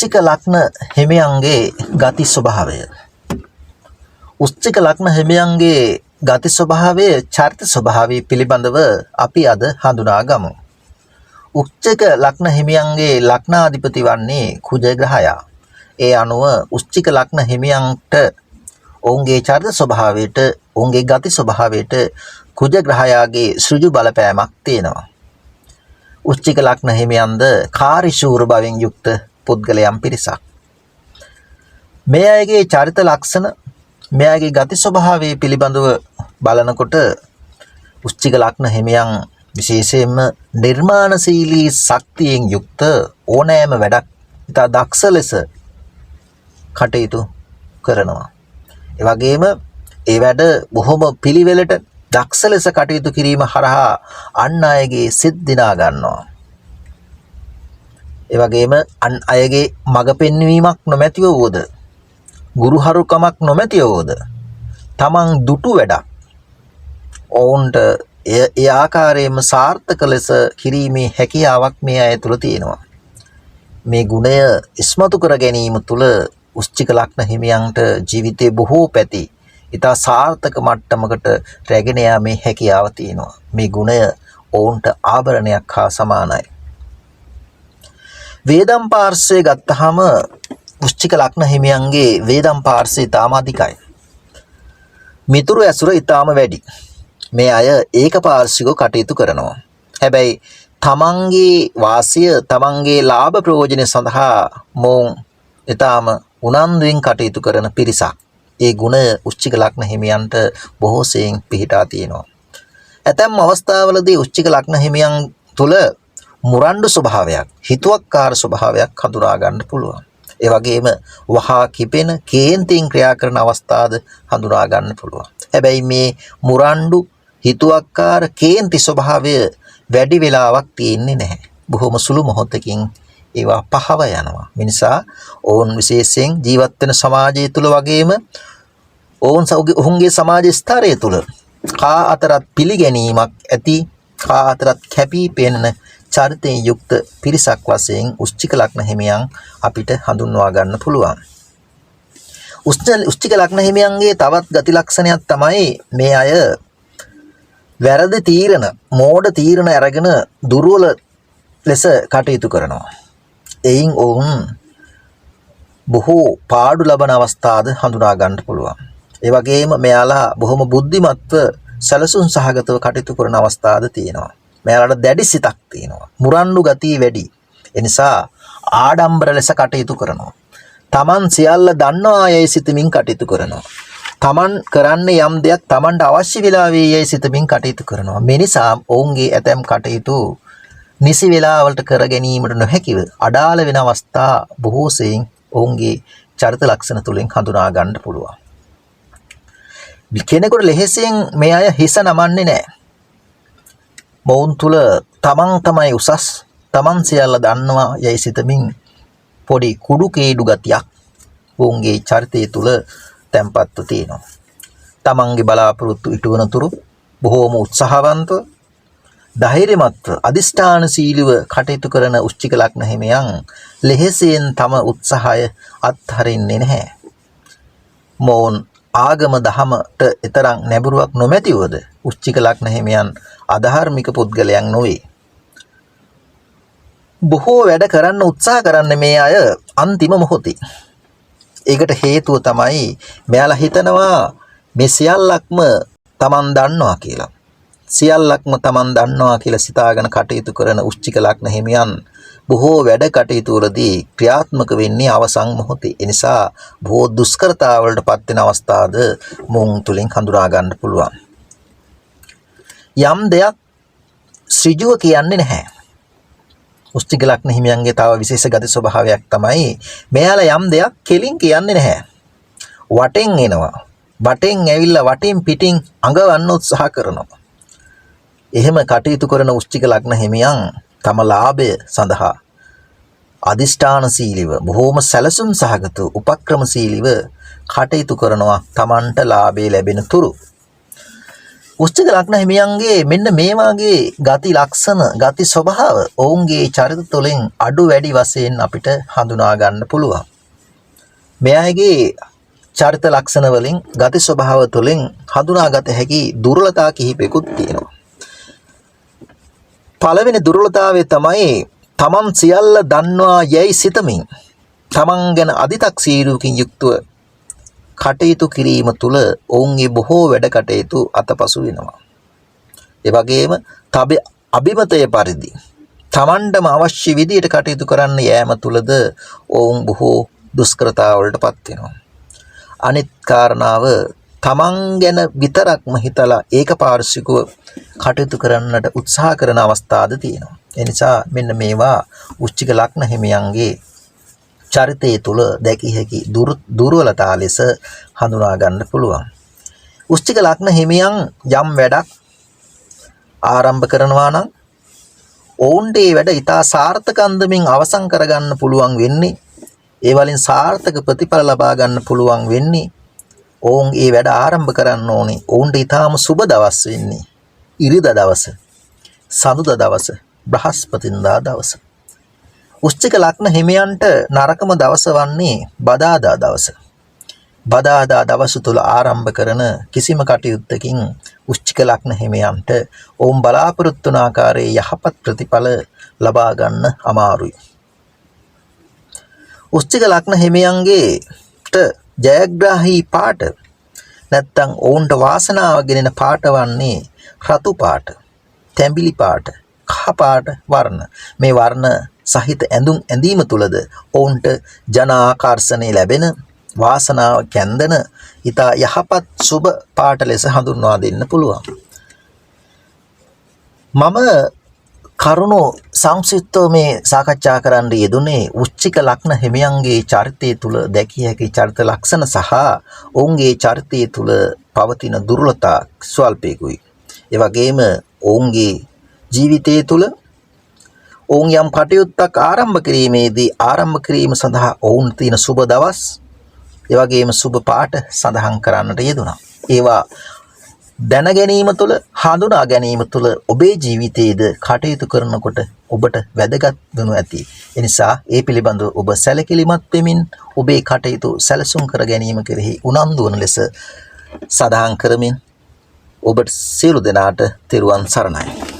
උච්චික ලග්න හිමියන්ගේ ගති ස්වභාවය. උච්චික ලග්න හිමියන්ගේ ගති ස්වභාවය චරිත ස්වභාවය පිළිබඳව අපි අද හඳුනා ගමු. උච්චික ලග්න හිමියන්ගේ ලග්නාධිපති වන්නේ කුජ ග්‍රහයා. ඒ අනුව උච්චික ලග්න හිමියන්ට ඔවුන්ගේ චරිත ස්වභාවයට ඔවුන්ගේ ගති ස්වභාවයට කුජ ග්‍රහයාගේ සෘජු බලපෑමක් තියෙනවා. උච්චික ලග්න හිමියන්ද කාර්යශූර බවෙන් යුක්ත පුද්ගලයන් පිරිසක්. මේ අයගේ චරිත ලක්ෂණ මේ අයගේ ගති ස්වභාවය පිළිබඳව බලනකොට උච්චික ලග්න හිමියන් විශේෂයෙන්ම නිර්මාණශීලී ශක්තියෙන් යුක්ත ඕනෑම වැඩක් ඉතා දක්ෂ ලෙස කටයුතු කරනවා. ඒ වගේම ඒ වැඩ බොහොම පිළිවෙලට දක්ෂ ලෙස කටයුතු කිරීම හරහා අන් අයගේ සිත් දිනා ගන්නවා. ඒ වගේම අන් අයගේ මඟ පෙන්වීමක් නොමැතිව වුවද ගුරුහරුකමක් නොමැතිව වුවද තමන් දුටු වැඩක් ඔවුන්ට ඒ ආකාරයෙන්ම සාර්ථක ලෙස කිරීමේ හැකියාවක් මේ අය තුළ තියෙනවා. මේ ගුණය ඉස්මතු කර ගැනීම තුළ උච්චික ලග්න හිමියන්ට ජීවිතේ බොහෝ පැති ඉතා සාර්ථක මට්ටමකට රැගෙන යාමේ හැකියාව තියෙනවා. මේ ගුණය ඔවුන්ට ආභරණයක් හා සමානයි. වේදම් පාර්ශ්වය ගත්තහම උච්චික ලග්න හිමියන්ගේ වේදම් පාර්ශ්වය ඉතාම අධිකයි. මිතුරු ඇසුර ඉතාම වැඩි. මේ අය ඒක පාර්ශ්විකව කටයුතු කරනවා. හැබැයි තමන්ගේ වාසිය තමන්ගේ ලාභ ප්‍රයෝජන සඳහා මොවුන් ඉතාම උනන්දුවෙන් කටයුතු කරන පිරිසක්. ඒ ගුණය උච්චික ලග්න හිමියන්ට බොහෝ සෙයින් පිහිටා තියෙනවා. ඇතැම් අවස්ථාවලදී උච්චික ලග්න හිමියන් තුළ මුරණ්ඩු ස්වභාවයක්, හිතුවක්කාර ස්වභාවයක් හඳුනා ගන්න පුළුවන්. ඒ වගේම වහා කිපෙන කේන්තියෙන් ක්‍රියා කරන අවස්ථාද හඳුනා ගන්න පුළුවන්. හැබැයි මේ මුරණ්ඩු, හිතුවක්කාර, කේන්ති ස්වභාවය වැඩි වෙලාවක් තියෙන්නේ නැහැ. බොහොම සුළු මොහොතකින් ඒවා පහව යනවා. මිනිසා ඔවුන් විශේෂයෙන් ජීවත් වෙන සමාජය තුළ වගේම ඔවුන්ගේ සමාජ ස්තරය තුළ කා අතරත් පිළිගැනීමක් ඇති, කා අතරත් කැපී පෙනෙන චරිතයෙන් යුක්ත පිරිසක් වශයෙන් උච්චික ලග්න හිමියන් අපිට හඳුන්වා ගන්න පුළුවන්. උච්චික ලග්න හිමියන්ගේ තවත් ගති ලක්ෂණයක් තමයි මේ අය වැරදි තීරණ, මෝඩ තීරණ අරගෙන දුර්වල ලෙස කටයුතු කරනවා. එයින් ඔවුන් බොහෝ පාඩු ලබන අවස්ථාද හඳුනා ගන්න පුළුවන්. ඒ වගේම මෙයාලා බොහොම බුද්ධිමත්ව සැලසුම් සහගතව කටයුතු කරන අවස්ථාද තියෙනවා. මෙයාලට දැඩි සිතක් තියෙනවා. මුරණ්ඩු ගතිය වැඩි. ඒ නිසා ආඩම්බර ලෙස කටයුතු කරනවා. Taman සියල්ල දන්නවා යයි සිතමින් කටයුතු කරනවා. Taman කරන්නේ යම් දෙයක් Tamanට අවශ්‍ය වෙලාවේ යයි සිතමින් කටයුතු කරනවා. මේ නිසා ඔවුන්ගේ ඇතැම් කටයුතු නිසි වේලාවලට කර ගැනීමට නොහැකිව අඩාල වෙන අවස්ථා බොහෝ සෙයින් ඔවුන්ගේ චරිත ලක්ෂණ තුලින් හඳුනා ගන්න පුළුවන්. කෙනෙකුට ලෙහෙසියෙන් මේ අය හිස නමන්නේ නැහැ. මොවුන් තුල තමන් තමයි උසස්, තමන් සියල්ල දන්නවා යයි සිතමින් පොඩි කුඩු කේඩු ගතියක් ඔවුන්ගේ චරිතය තුල තැම්පත්ව තියෙනවා. තමන්ගේ බලාපොරොත්තු ඉටුවන තුරු බොහෝම උත්සාහවන්තව ධෛර්යමත්ව අදිෂ්ඨානශීලීව කටයුතු කරන උච්චික ලග්න හිමියන් ලෙහෙසියෙන් තම උත්සාහය අත්හරින්නේ නැහැ. මොවුන් ආගම දහමට තරම් නැඹුරුවක් නොමැතිවද උච්චික ලග්න හිමියන් අධාර්මික පුද්ගලයන් නොවේ. බොහෝ වැඩ කරන්න උත්සාහ කරන්නේ මේ අය අන්තිම මොහොතේ. ඒකට හේතුව තමයි මෙයාලා හිතනවා මේ සියල්ලක්ම Taman දන්නවා කියලා. සියල්ලක්ම Taman දන්නවා කියලා සිතාගෙන කටයුතු කරන උච්චික ලග්න හිමියන් බොහෝ වැඩ කටයුතු වලදී ක්‍රියාත්මක වෙන්නේ අවසන් මොහොතේ. ඒ නිසා බොහෝ දුෂ්කරතාවලට පත් වෙන අවස්ථාද මුන් තුලින් හඳුනා ගන්න පුළුවන්. යම් දෙයක් ඍජුව කියන්නේ නැහැ. උච්චික ලග්න හිමියන්ගේ තව විශේෂ ගති ස්වභාවයක් තමයි මෙයාලා යම් දෙයක් කෙලින් කියන්නේ නැහැ. වටෙන් එනවා. වටෙන් ඇවිල්ලා වටෙන් පිටින් අඟවන්න උත්සාහ කරනවා. එහෙම කටයුතු කරන උච්චික ලග්න හිමියන් තම ලාභය සඳහා අදිෂ්ඨානශීලීව බොහෝම සැලසුම් සහගත උපක්‍රමශීලීව කටයුතු කරනවා Tamanට ලාභය ලැබෙන තුරු. වෘශ්චික ලග්න හිමියන්ගේ මෙන්න මේ වාගේ ගති ලක්ෂණ, ගති ස්වභාව ඔවුන්ගේ චරිත තුළින් අඩු වැඩි වශයෙන් අපිට හඳුනා ගන්න පුළුවන්. මෙයාගේ චරිත ලක්ෂණ වලින්, ගති ස්වභාව තුළින් හඳුනාගත හැකි දුර්වලතා කිහිපෙකුත් තියෙනවා. පළවෙනි දුර්වලතාවය තමයි තමන් සියල්ල දන්නවා යයි සිතමින් තමන් ගැන අදි탁සීරුවකින් යුක්තව කටයුතු කිරීම තුළ ඔවුන්ගේ බොහෝ වැඩ කටයුතු අතපසු වෙනවා. ඒ වගේම අභිමතය පරිදි තමන්ටම අවශ්‍ය විදියට කටයුතු කරන්න යෑම තුළද ඔවුන් බොහෝ දුෂ්කරතාවලටපත් වෙනවා. අනිත් කාරණාව තමන් ගැන විතරක්ම හිතලා ඒකපාර්ශ්විකව කටයුතු කරන්නට උත්සාහ කරන අවස්ථාද තියෙනවා. ඒ නිසා මෙන්න මේවා වෘශ්චික ලග්න හිමියන්ගේ චරිතය තුළ දැකිය හැකි දුර්වලතා ලෙස හඳුනා ගන්න පුළුවන්. වෘශ්චික ලග්න හිමියන් යම් වැඩක් ආරම්භ කරනවා නම් ඔවුන්ට ඒ වැඩ ඉතා සාර්ථක අන්දමින් අවසන් කරගන්න පුළුවන් වෙන්නේ, ඒ වලින් සාර්ථක ප්‍රතිඵල ලබා ගන්න පුළුවන් වෙන්නේ ඔවුන් ඒ වැඩ ආරම්භ කරන්න ඕනේ ඔවුන්ට ඊටාම සුබ දවස් වෙන්නේ ඉරිදා දවස, සඳුදා දවස, බ්‍රහස්පතින්දා දවස. වෘශ්චික ලග්න හිමියන්ට නරකම දවස වන්නේ බදාදා දවස. බදාදා දවස තුල ආරම්භ කරන කිසිම කටයුත්තකින් වෘශ්චික ලග්න හිමියන්ට ඔවුන් බලාපොරොත්තු වන ආකාරයේ යහපත් ප්‍රතිඵල ලබා ගන්න අමාරුයි. වෘශ්චික ලග්න හිමියන්ගේට ජයග්‍රාහී පාට නැත්තම් ඔවුන්ට වාසනාව ගෙනෙන පාට වන්නේ රතු පාට, තැඹිලි පාට, කහ පාට වර්ණ. මේ වර්ණ සහිත ඇඳීම තුලද ඔවුන්ට ජන ආකර්ෂණය ලැබෙන, වාසනාව කැඳෙන ඊට යහපත් සුබ පාට ලෙස හඳුන්වා දෙන්න පුළුවන්. මම කරුණු සංක්ෂිප්තව මේ සාකච්ඡා කරන්න යෙදුනේ වෘශ්චික ලග්න හිමියන්ගේ චරිතය තුල දැකිය හැකි චරිත ලක්ෂණ සහ ඔවුන්ගේ චරිතය තුල පවතින දුර්වලතා ස්වල්පයකුයි. ඒ වගේම ඔවුන්ගේ ජීවිතය තුල ඔවුන් යම් කටයුත්තක් ආරම්භ කිරීමේදී ආරම්භ කිරීම සඳහා ඔවුන් තියෙන සුබ දවස්, ඒ වගේම සුබ පාට සඳහන් කරන්නට යෙදුණා. ඒවා දැන ගැනීම තුළ, හඳුනා ගැනීම තුළ ඔබේ ජීවිතයේද කටයුතු කරනකොට ඔබට වැදගත් වෙනු ඇති. ඒ නිසා ඒ පිළිබඳව ඔබ සැලකිලිමත් වෙමින් ඔබේ කටයුතු සැලසුම් කර ගැනීම කෙරෙහි උනන්දු වන ලෙස සඳහන් කරමින් ඔබට සියලු දෙනාට තෙරුවන් සරණයි.